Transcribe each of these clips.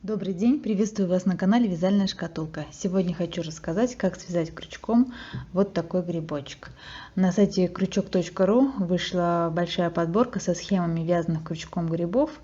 Добрый день, приветствую вас на канале Вязальная шкатулка. Сегодня хочу рассказать, как связать крючком вот такой грибочек. На сайте крючок.ру вышла большая подборка со схемами вязаных крючком грибов.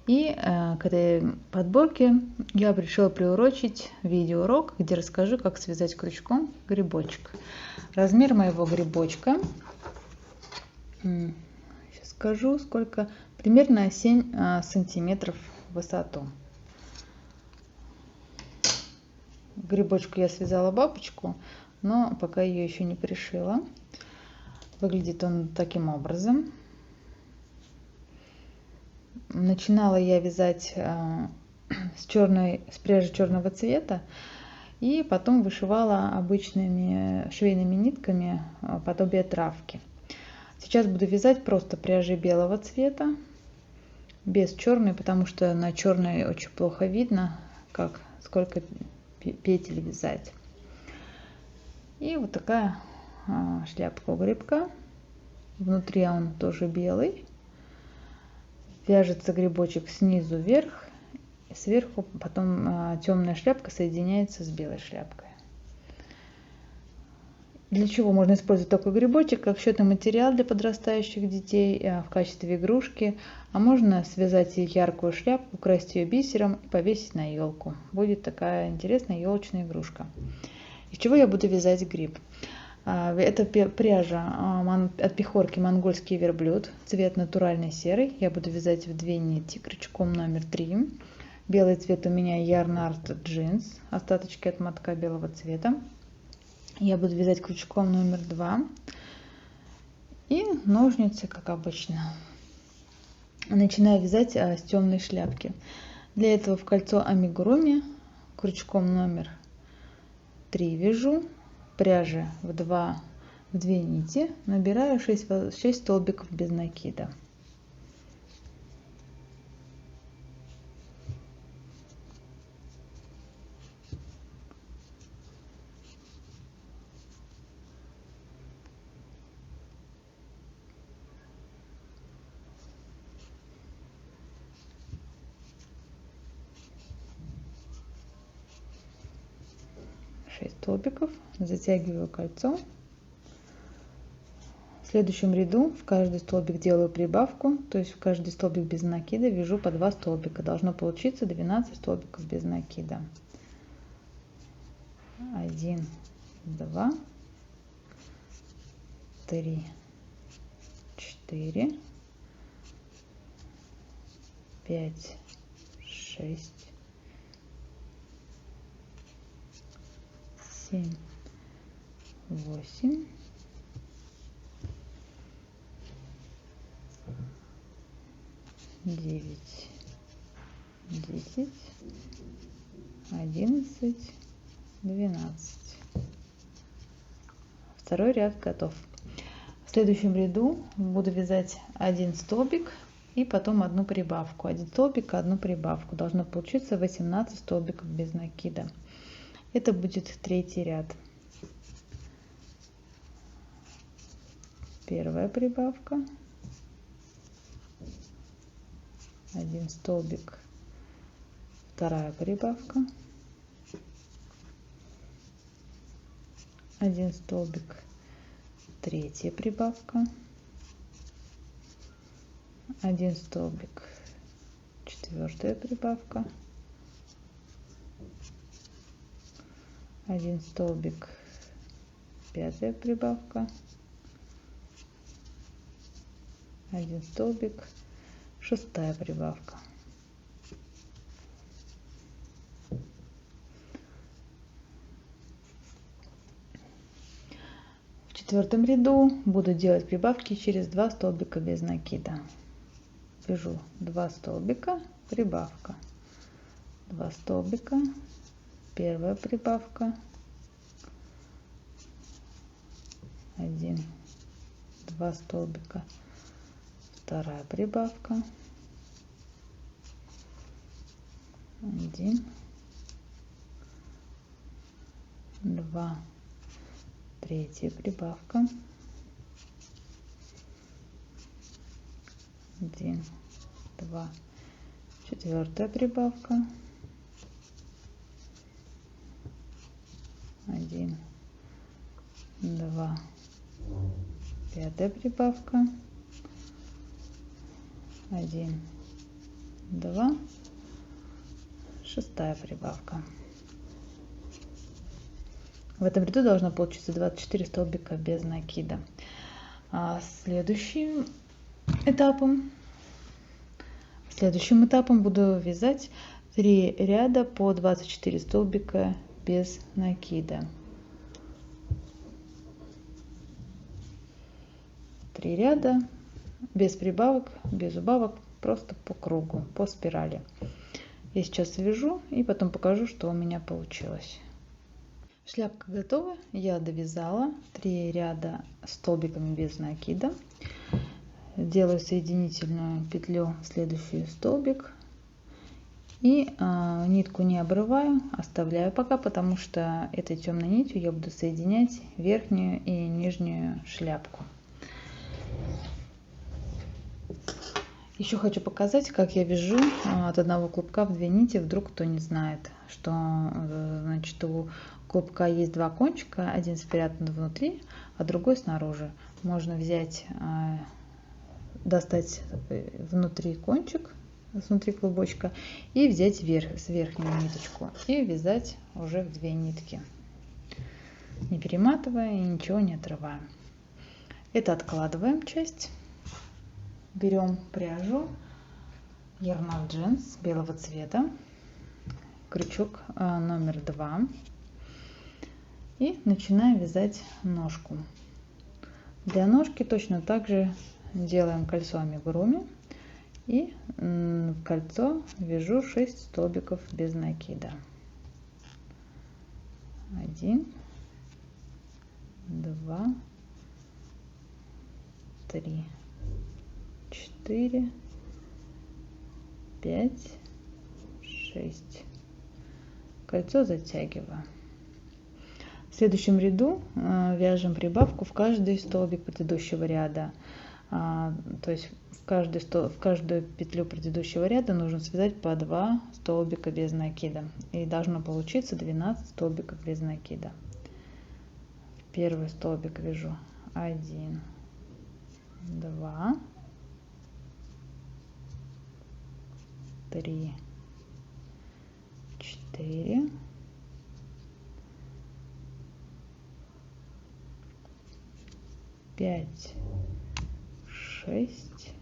И к этой подборке я решила приурочить видеоурок, где расскажу, как связать крючком грибочек. Размер моего грибочка, сейчас скажу сколько, примерно 7 сантиметров в высоту. Грибочку я связала бабочку, но пока ее еще не пришила. Выглядит он таким образом. Начинала я вязать с пряжи черного цвета, и потом вышивала обычными швейными нитками подобие травки. Сейчас буду вязать просто пряжей белого цвета, без черной, потому что на черной очень плохо видно, сколько петель вязать. И вот такая шляпка у грибка. Внутри он тоже белый. Вяжется грибочек снизу вверх, и сверху потом темная шляпка соединяется с белой шляпкой. Для чего можно использовать такой грибочек? Как счетный материал для подрастающих детей, в качестве игрушки. А можно связать яркую шляпку, украсить ее бисером и повесить на елку. Будет такая интересная елочная игрушка. Из чего я буду вязать гриб? Это пряжа от Пехорки монгольский верблюд, цвет натуральный серый. Я буду вязать в 2 нити крючком номер 3. Белый цвет у меня Ярнард джинс, остаточки от мотка белого цвета. Я буду вязать крючком номер 2 и ножницы, как обычно. Начинаю вязать с темной шляпки. Для этого в кольцо амигуруми крючком номер 3 вяжу, пряжи в 2 нити, набираю 6 столбиков без накида. Столбиков, затягиваю кольцо. В следующем ряду в каждый столбик делаю прибавку, то есть в каждый столбик без накида вяжу по 2 столбика. Должно получиться 12 столбиков без накида. 1, 2, 3, 4, 5, 6, 7, 8, 9, 10, 11, 12. Второй ряд готов. В следующем ряду буду вязать 1 столбик и потом 1 прибавку. 1 столбик, 1 прибавку. Должно получиться 18 столбиков без накида. Это будет 3-й ряд. Первая прибавка, 1 столбик, 2 прибавка, 1 столбик, 3 прибавка, 1 столбик, 4 прибавка, 1 столбик, 5 прибавка, 1 столбик, 6 прибавка. В 4-м ряду буду делать прибавки через 2 столбика без накида. Вяжу 2 столбика, прибавка, 2 столбика, 1 прибавка, 1, 2 столбика, 2 прибавка, 1, 2, 3 прибавка, 1, 2, 4 прибавка, 1, 2, 5 прибавка, 1, 2, 6 прибавка. В этом ряду должно получиться 24 столбика без накида. Следующим этапом буду вязать 3 ряда по 24 столбика без накида. 3 ряда без прибавок, без убавок, просто по кругу, по спирали. Я сейчас свяжу и потом покажу, что у меня получилось. Шляпка готова, я довязала 3 ряда столбиками без накида. Делаю соединительную петлю в следующий столбик и нитку не обрываю, оставляю пока, потому что этой темной нитью я буду соединять верхнюю и нижнюю шляпку. Еще хочу показать, как я вяжу от одного клубка в 2 нити, вдруг кто не знает, что значит у клубка есть 2 кончика, один спрятан внутри, а другой снаружи. Можно взять, достать внутри кончик, внутри клубочка, и взять верхнюю ниточку и вязать уже в 2 нитки, не перематывая и ничего не отрывая. Это откладываем часть. Берем пряжу Ярнард Джинс белого цвета, крючок номер 2 и начинаем вязать ножку. Для ножки точно так же делаем кольцо амигуруми и в кольцо вяжу 6 столбиков без накида. 1, 2, 3, 4, 5, 6. Кольцо затягиваю. В следующем ряду вяжем прибавку в каждый столбик предыдущего ряда. То есть в каждую петлю предыдущего ряда нужно связать по 2 столбика без накида. И должно получиться 12 столбиков без накида. В первый столбик вяжу 1, 2, 3, 4, 5, 6,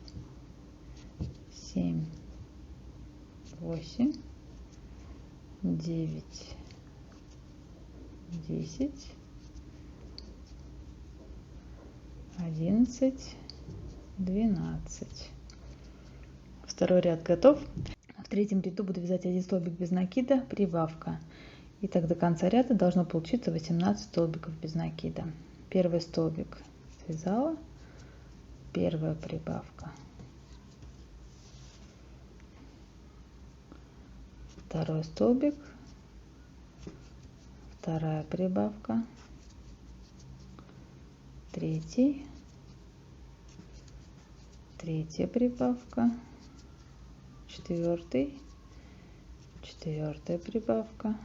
7, 8, 9, 10, 11, 12. Второй ряд готов. В третьем ряду буду вязать 1 столбик без накида, прибавка. И так до конца ряда должно получиться 18 столбиков без накида. Первый столбик связала, первая прибавка, второй столбик, вторая прибавка, третья прибавка, четвертая прибавка,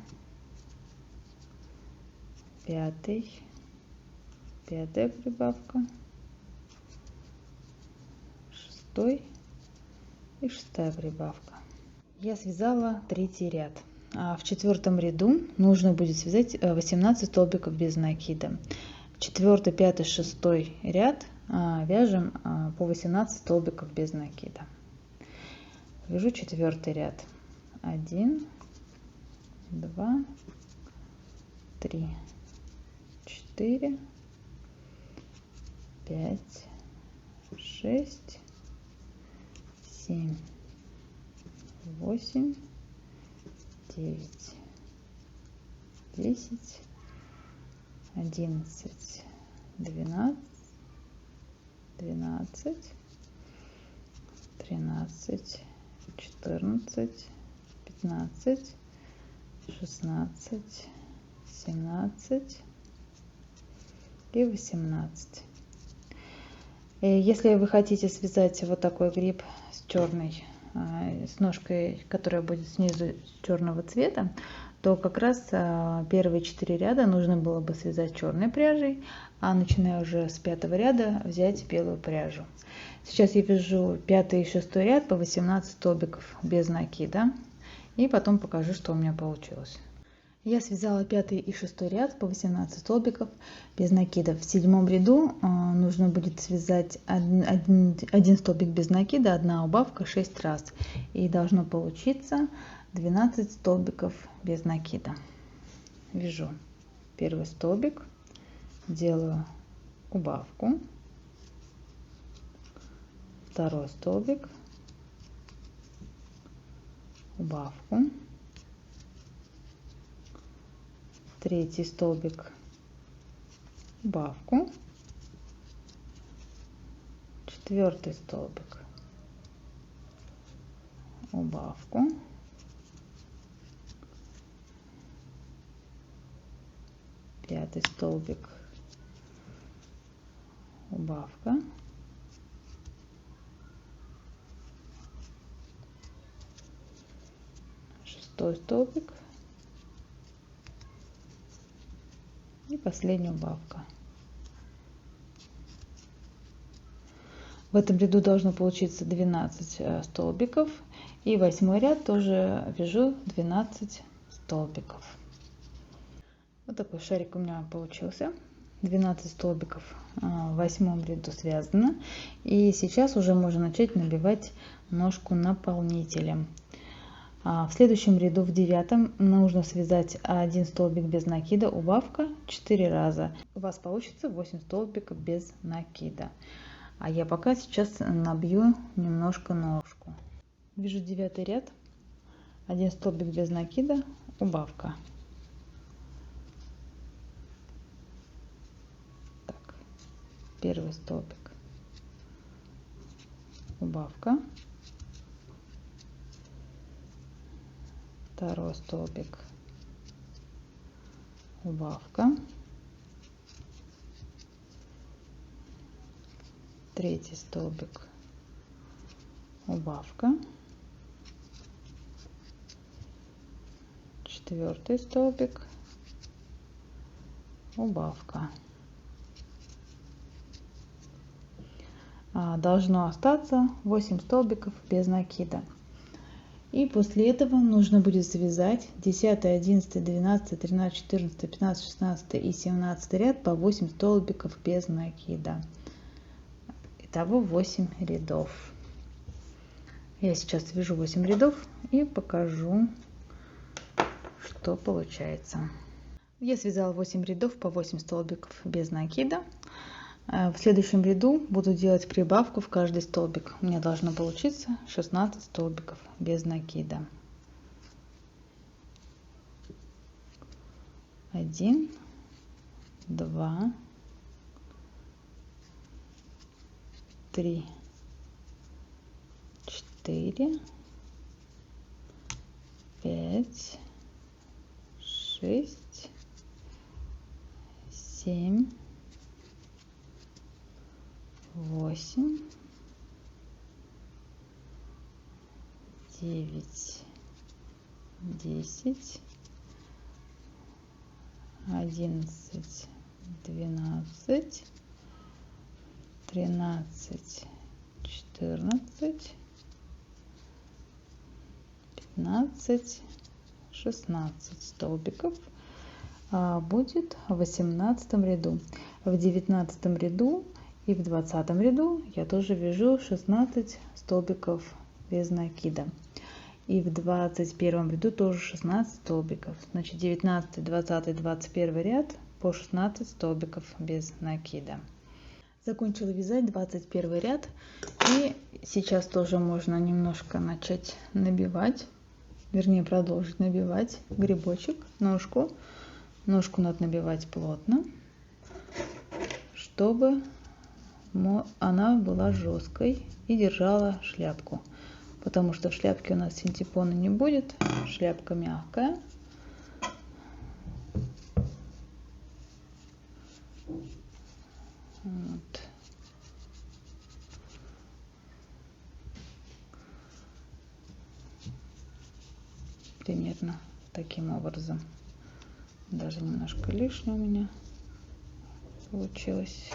пятая прибавка, шестой и 6 прибавка. Я связала 3 ряд. В 4 ряду нужно будет связать 18 столбиков без накида. 4, 5, 6 ряд вяжем по 18 столбиков без накида. Вяжу 4 ряд. 1, 2, 3, 4, 5, 6, 7, 8, 9, 10, 11, 12, 12, 13, 14, 15, 16, 17 и 18. Если вы хотите связать вот такой гриб с черной с ножкой, которая будет снизу черного цвета, то как раз первые 4 ряда нужно было бы связать черной пряжей, а начиная уже с 5-го ряда взять белую пряжу. Сейчас я вяжу 5-й и 6-й ряд по 18 столбиков без накида, и потом покажу, что у меня получилось. Я связала 5-й и 6-й ряд по 18 столбиков без накида. В 7-м ряду нужно будет связать один столбик без накида, 1 убавка 6 раз. И должно получиться 12 столбиков без накида. Вяжу первый столбик, делаю убавку, второй столбик, убавку, третий столбик, убавку, четвертый столбик, убавку, пятый столбик, убавка, шестой столбик и последняя убавка. В этом ряду должно получиться 12 столбиков, и 8-й ряд тоже вяжу 12 столбиков. Вот такой шарик у меня получился. 12 столбиков в 8-м ряду связано, и сейчас уже можно начать набивать ножку наполнителем. В следующем ряду, в 9-м, нужно связать 1 столбик без накида, убавка 4 раза. У вас получится 8 столбиков без накида. А я пока сейчас набью немножко ножку. Вяжу 9-й ряд, 1 столбик без накида, убавка. Так, первый столбик, убавка, второй столбик, убавка, третий столбик, убавка, четвертый столбик, убавка. Должно остаться 8 столбиков без накида. И после этого нужно будет связать 10, 11, 12, 13, 14, 15, 16 и 17 ряд по 8 столбиков без накида. Итого 8 рядов. Я сейчас вяжу 8 рядов и покажу, что получается. Я связала 8 рядов по 8 столбиков без накида. В следующем ряду буду делать прибавку в каждый столбик. У меня должно получиться 16 столбиков без накида. 1, 2, 3, 4, 5, 6, 7, 8, 9, 10, 11, 12, 13, 14, 15, 16 столбиков будет в 18 ряду. В 19 ряду и в 20 ряду я тоже вяжу 16 столбиков без накида. И в 21 ряду тоже 16 столбиков. Значит, 19, 20, 21 ряд по 16 столбиков без накида. Закончила вязать 21 ряд. И сейчас тоже можно немножко начать набивать. Вернее, продолжить набивать грибочек, ножку. Ножку надо набивать плотно, чтобы она была жесткой и держала шляпку. Потому что в шляпке у нас синтепона не будет, шляпка мягкая. Вот. таким образом. Даже немножко лишнее у меня получилось.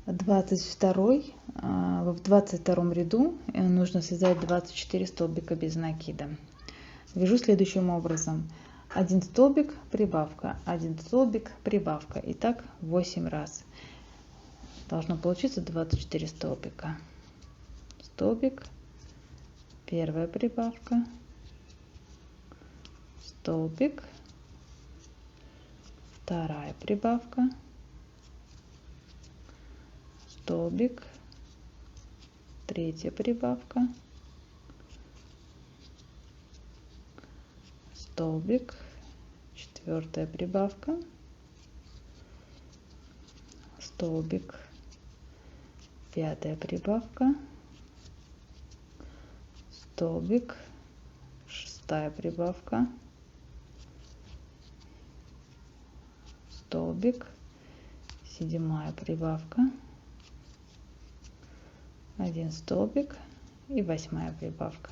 В 22 ряду нужно связать 24 столбика без накида. Вяжу следующим образом: 1 столбик, прибавка, 1 столбик, прибавка, и так 8 раз. Должно получиться 24 столбика. Столбик, первая прибавка, столбик, вторая прибавка, столбик, третья прибавка, столбик, четвертая прибавка, столбик, пятая прибавка, столбик, шестая прибавка, столбик, седьмая прибавка, 1 столбик и 8 прибавка.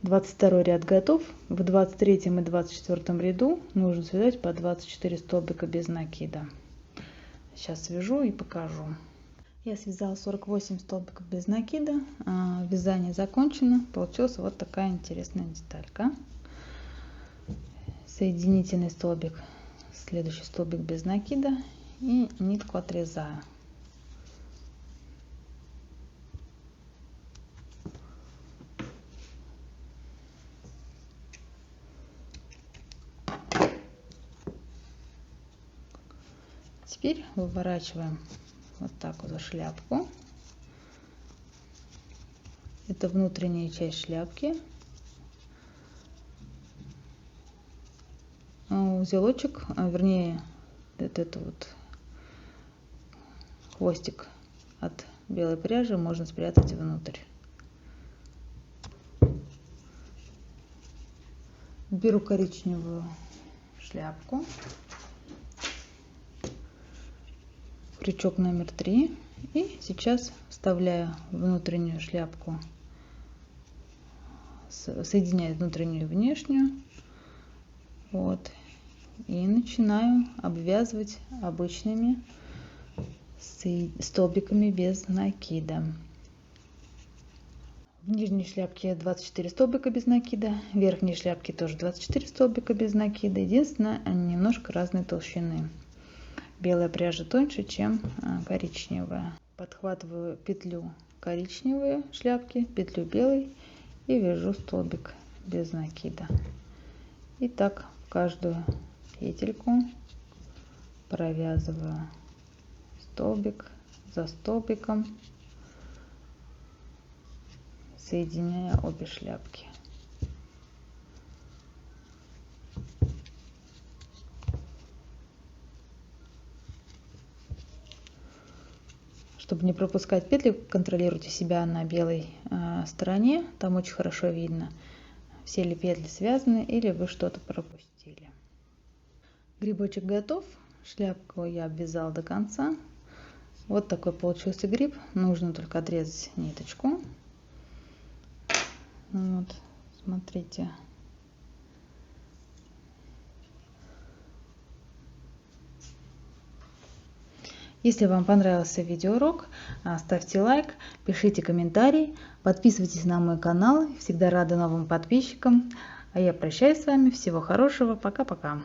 22 ряд готов. В 23 и 24 ряду нужно связать по 24 столбика без накида. Сейчас свяжу и покажу. Я связала 48 столбиков без накида. Вязание закончено. Получилась вот такая интересная деталька. Соединительный столбик, следующий столбик без накида, и нитку отрезаю. Теперь выворачиваем вот так вот за шляпку. Это внутренняя часть шляпки. Узелочек, вернее, это вот хвостик от белой пряжи можно спрятать внутрь. Беру коричневую шляпку, крючок номер 3, и сейчас вставляю внутреннюю шляпку, соединяю внутреннюю и внешнюю, вот, и начинаю обвязывать обычными столбиками без накида. В нижней шляпке 24 столбика без накида, в верхней шляпке тоже 24 столбика без накида. Единственное, они немножко разной толщины. Белая пряжа тоньше, чем коричневая. Подхватываю петлю коричневой шляпки, петлю белой и вяжу столбик без накида. И так в каждую петельку провязываю столбик за столбиком, соединяя обе шляпки. Чтобы не пропускать петли, контролируйте себя на белой стороне, там очень хорошо видно, все ли петли связаны или вы что-то пропустили. Грибочек готов, шляпку я обвязала до конца. Вот такой получился гриб, нужно только отрезать ниточку. Вот, смотрите. Если вам понравился видеоурок, ставьте лайк, пишите комментарий, подписывайтесь на мой канал. Всегда рада новым подписчикам. А я прощаюсь с вами. Всего хорошего. Пока-пока.